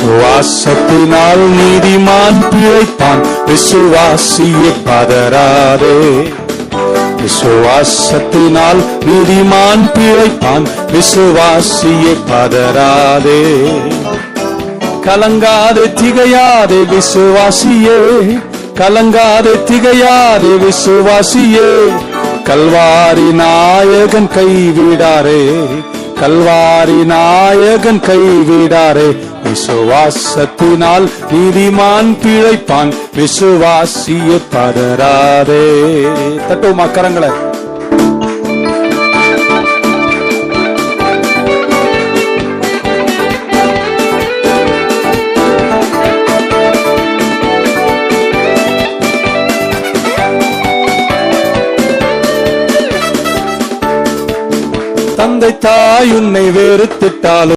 விசுவாசத்தினால் நீதிமான் பிழைப்பான், விசுவாசியே பதறாதே. விசுவாசத்தினால் நீதிமான் பிழைப்பான், விசுவாசியே பதறாதே. கலங்காதே திகையாதே விசுவாசியே, கலங்காதே திகையாதே விசுவாசியே. கல்வாரி நாயகன் கைவிடாரே, கல்வாரி நாயகன் கைவிடாரே. விசுவாசத்தினால் நீதிமான் பிழைப்பான், விசுவாசியே பதறாதே. தட்டுவோமா கரங்களை? தந்தை தாய் உன்னை வெறுத்துட்டாலும்